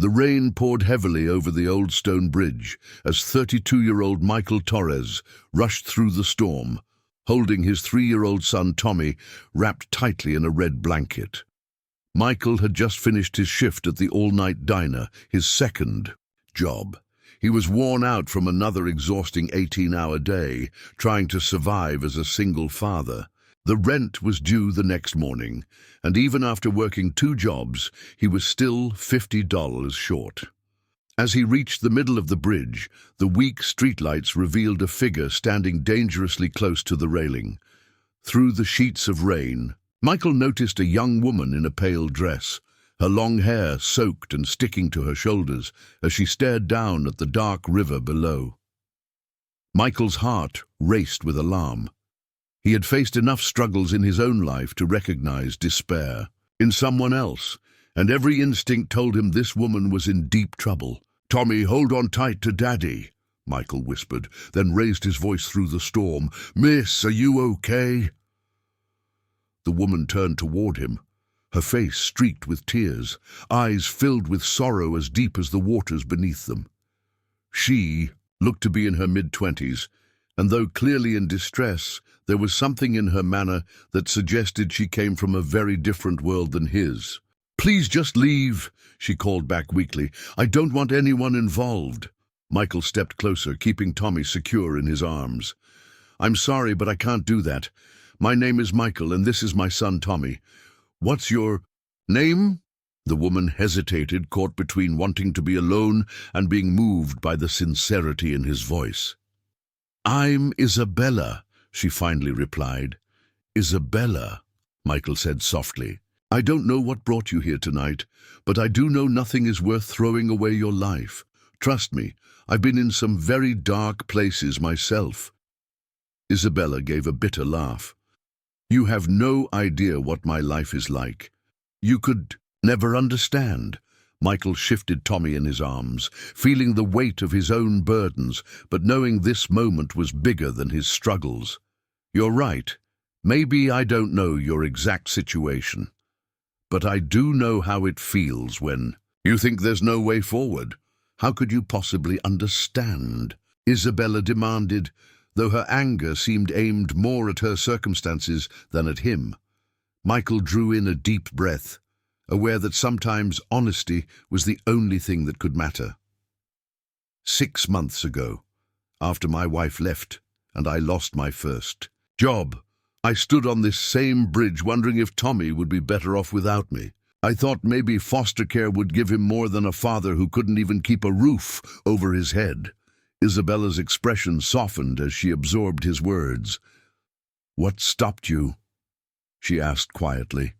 The rain poured heavily over the old stone bridge as 32-year-old Michael Torres rushed through the storm, holding his 3-year-old son Tommy wrapped tightly in a red blanket. Michael had just finished his shift at the all-night diner, his second job. He was worn out from another exhausting 18-hour day, trying to survive as a single father. The rent was due the next morning, and even after working 2 jobs, he was still $50 short. As he reached the middle of the bridge, the weak streetlights revealed a figure standing dangerously close to the railing. Through the sheets of rain, Michael noticed a young woman in a pale dress, her long hair soaked and sticking to her shoulders as she stared down at the dark river below. Michael's heart raced with alarm. He had faced enough struggles in his own life to recognize despair in someone else, and every instinct told him this woman was in deep trouble. "Tommy, hold on tight to Daddy," Michael whispered, then raised his voice through the storm. "Miss, are you okay?" The woman turned toward him, her face streaked with tears, eyes filled with sorrow as deep as the waters beneath them. She looked to be in her mid-20s, and though clearly in distress, there was something in her manner that suggested she came from a very different world than his. "Please just leave," she called back weakly. "I don't want anyone involved." Michael stepped closer, keeping Tommy secure in his arms. "I'm sorry, but I can't do that. My name is Michael, and this is my son Tommy. What's your name?" The woman hesitated, caught between wanting to be alone and being moved by the sincerity in his voice. "I'm Isabella," she finally replied. "Isabella," Michael said softly. "I don't know what brought you here tonight, but I do know nothing is worth throwing away your life. Trust me, I've been in some very dark places myself." Isabella gave a bitter laugh. "You have no idea what my life is like. You could never understand." Michael shifted Tommy in his arms, feeling the weight of his own burdens, but knowing this moment was bigger than his struggles. "You're right. Maybe I don't know your exact situation, but I do know how it feels when you think there's no way forward. How could you possibly understand?" Isabella demanded, though her anger seemed aimed more at her circumstances than at him. Michael drew in a deep breath, aware that sometimes honesty was the only thing that could matter. 6 months ago, after my wife left and I lost my first job, I stood on this same bridge wondering if Tommy would be better off without me. I thought maybe foster care would give him more than a father who couldn't even keep a roof over his head. Isabella's expression softened as she absorbed his words. "What stopped you?" she asked quietly.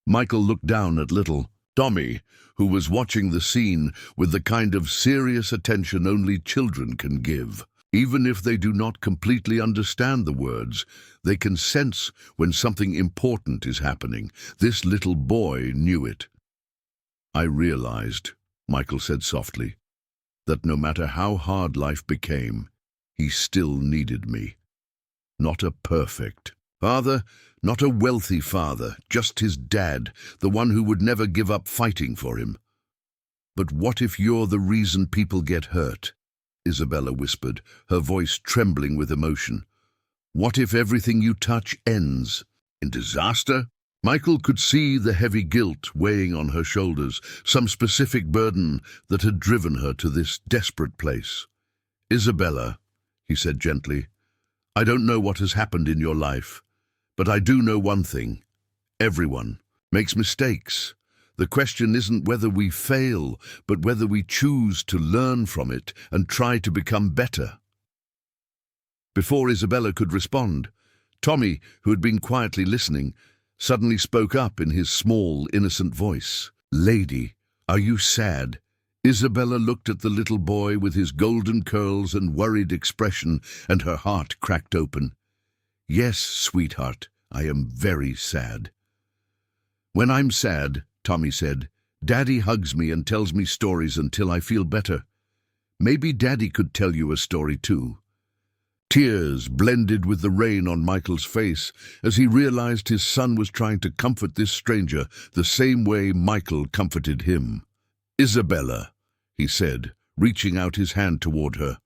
Michael looked down at little Tommy, who was watching the scene with the kind of serious attention only children can give. Even if they do not completely understand the words, they can sense when something important is happening. This little boy knew it. "I realized," Michael said softly, "that no matter how hard life became, he still needed me. Not a perfect father, not a wealthy father, just his dad, the one who would never give up fighting for him." "But what if you're the reason people get hurt?" Isabella whispered, her voice trembling with emotion. "What if everything you touch ends in disaster?" Michael could see the heavy guilt weighing on her shoulders, some specific burden that had driven her to this desperate place. "Isabella," he said gently, "I don't know what has happened in your life, but I do know one thing. Everyone makes mistakes. The question isn't whether we fail, but whether we choose to learn from it and try to become better." Before Isabella could respond, Tommy, who had been quietly listening, suddenly spoke up in his small, innocent voice. "Lady, are you sad?" Isabella looked at the little boy with his golden curls and worried expression, and her heart cracked open. "Yes, sweetheart, I am very sad." "When I'm sad," Tommy said, "Daddy hugs me and tells me stories until I feel better. Maybe Daddy could tell you a story too." Tears blended with the rain on Michael's face as he realized his son was trying to comfort this stranger the same way Michael comforted him. "Isabella," he said, reaching out his hand toward her.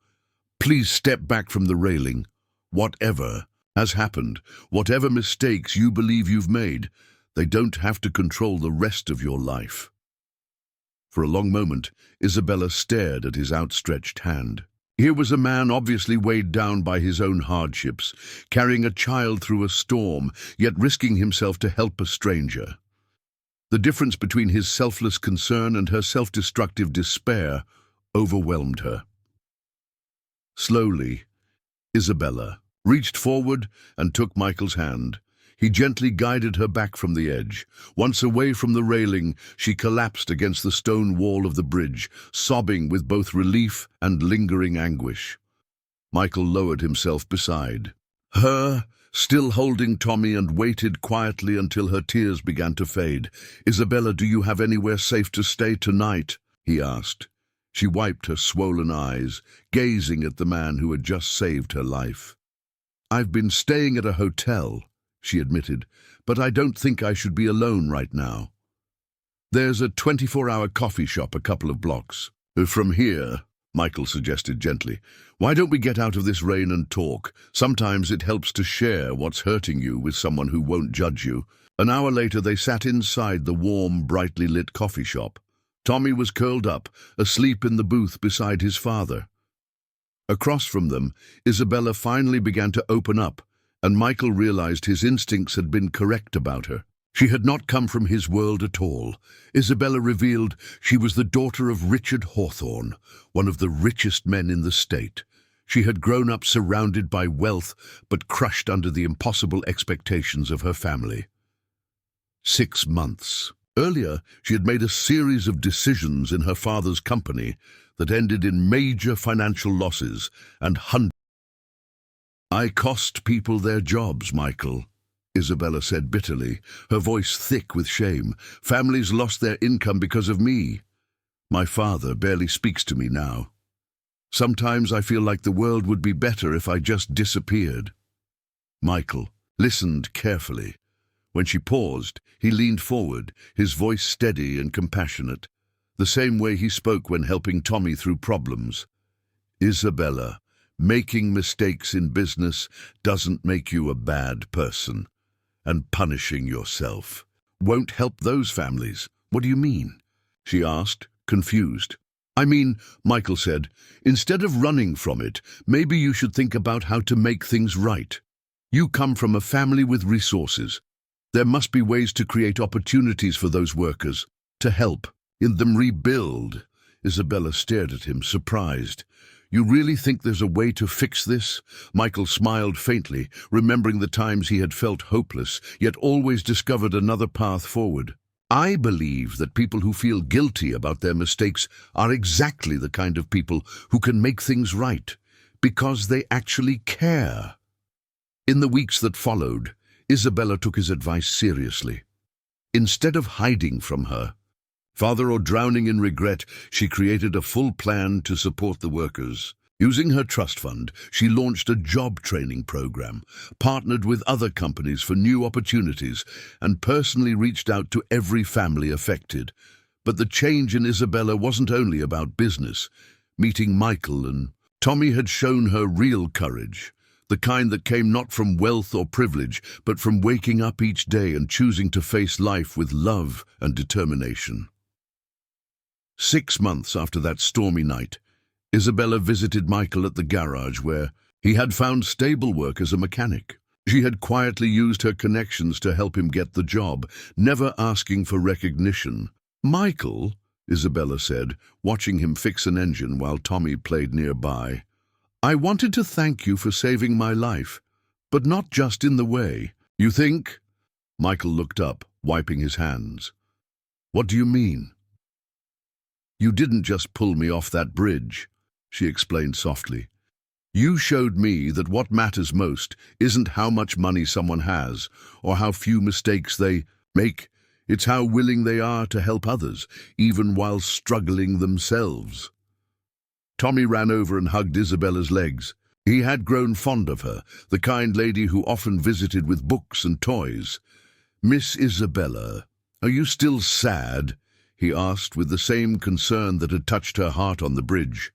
"Please step back from the railing. Whatever has happened, whatever mistakes you believe you've made, they don't have to control the rest of your life." For a long moment, Isabella stared at his outstretched hand. Here was a man obviously weighed down by his own hardships, carrying a child through a storm, yet risking himself to help a stranger. The difference between his selfless concern and her self-destructive despair overwhelmed her. Slowly, Isabella reached forward and took Michael's hand. He gently guided her back from the edge. Once away from the railing, she collapsed against the stone wall of the bridge, sobbing with both relief and lingering anguish. Michael lowered himself beside her, still holding Tommy, and waited quietly until her tears began to fade. "Isabella, do you have anywhere safe to stay tonight?" he asked. She wiped her swollen eyes, gazing at the man who had just saved her life. "I've been staying at a hotel," she admitted, "but I don't think I should be alone right now. There's a 24-hour coffee shop a couple of blocks from here," Michael suggested gently. "Why don't we get out of this rain and talk? Sometimes it helps to share what's hurting you with someone who won't judge you." An hour later, they sat inside the warm, brightly lit coffee shop. Tommy was curled up, asleep in the booth beside his father. Across from them, Isabella finally began to open up, and Michael realized his instincts had been correct about her. She had not come from his world at all. Isabella revealed she was the daughter of Richard Hawthorne, one of the richest men in the state. She had grown up surrounded by wealth, but crushed under the impossible expectations of her family. 6 months. Earlier, she had made a series of decisions in her father's company that ended in major financial losses and hundreds. "I cost people their jobs, Michael," Isabella said bitterly, her voice thick with shame. "Families lost their income because of me. My father barely speaks to me now. Sometimes I feel like the world would be better if I just disappeared." Michael listened carefully. When she paused, he leaned forward, his voice steady and compassionate, the same way he spoke when helping Tommy through problems. "Isabella, making mistakes in business doesn't make you a bad person, and punishing yourself won't help those families." "What do you mean?" she asked, confused. "I mean," Michael said, "instead of running from it, maybe you should think about how to make things right. You come from a family with resources. There must be ways to create opportunities for those workers, to help in them rebuild." Isabella stared at him, surprised. "You really think there's a way to fix this?" Michael smiled faintly, remembering the times he had felt hopeless, yet always discovered another path forward. "I believe that people who feel guilty about their mistakes are exactly the kind of people who can make things right, because they actually care." In the weeks that followed, Isabella took his advice seriously. Instead of hiding from her father or drowning in regret, she created a full plan to support the workers. Using her trust fund, she launched a job training program, partnered with other companies for new opportunities, and personally reached out to every family affected. But the change in Isabella wasn't only about business. Meeting Michael and Tommy had shown her real courage, the kind that came not from wealth or privilege, but from waking up each day and choosing to face life with love and determination. 6 months after that stormy night, Isabella visited Michael at the garage where he had found stable work as a mechanic. She had quietly used her connections to help him get the job, never asking for recognition. "Michael," Isabella said, watching him fix an engine while Tommy played nearby, "I wanted to thank you for saving my life, but not just in the way you think." Michael looked up, wiping his hands. "What do you mean?" "You didn't just pull me off that bridge," she explained softly. "You showed me that what matters most isn't how much money someone has or how few mistakes they make. It's how willing they are to help others, even while struggling themselves." Tommy ran over and hugged Isabella's legs. He had grown fond of her, the kind lady who often visited with books and toys. "Miss Isabella, are you still sad?" he asked with the same concern that had touched her heart on the bridge.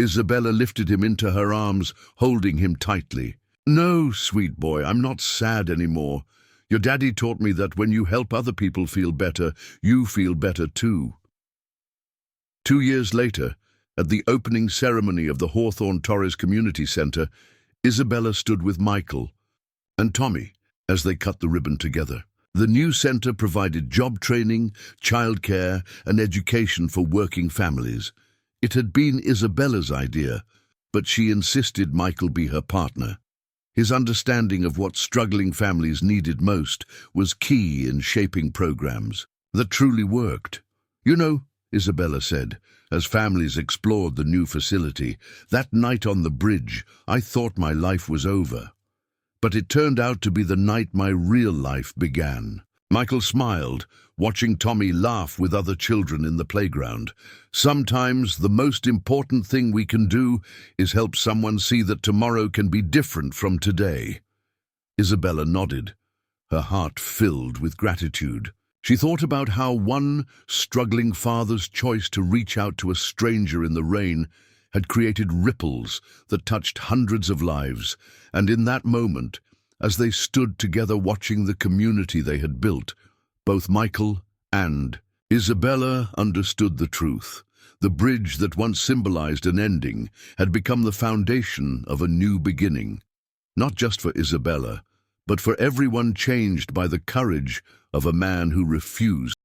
Isabella lifted him into her arms, holding him tightly. "No, sweet boy, I'm not sad anymore. Your daddy taught me that when you help other people feel better, you feel better too." 2 years later, at the opening ceremony of the Hawthorne Torres Community Center, Isabella stood with Michael and Tommy as they cut the ribbon together. The new center provided job training, childcare, and education for working families. It had been Isabella's idea, but she insisted Michael be her partner. His understanding of what struggling families needed most was key in shaping programs that truly worked. "You know," Isabella said, as families explored the new facility, "that night on the bridge, I thought my life was over. But it turned out to be the night my real life began." Michael smiled, watching Tommy laugh with other children in the playground. "Sometimes the most important thing we can do is help someone see that tomorrow can be different from today." Isabella nodded, her heart filled with gratitude. She thought about how one struggling father's choice to reach out to a stranger in the rain had created ripples that touched hundreds of lives, and in that moment, as they stood together watching the community they had built, both Michael and Isabella understood the truth. The bridge that once symbolized an ending had become the foundation of a new beginning, not just for Isabella, but for everyone changed by the courage of a man who refused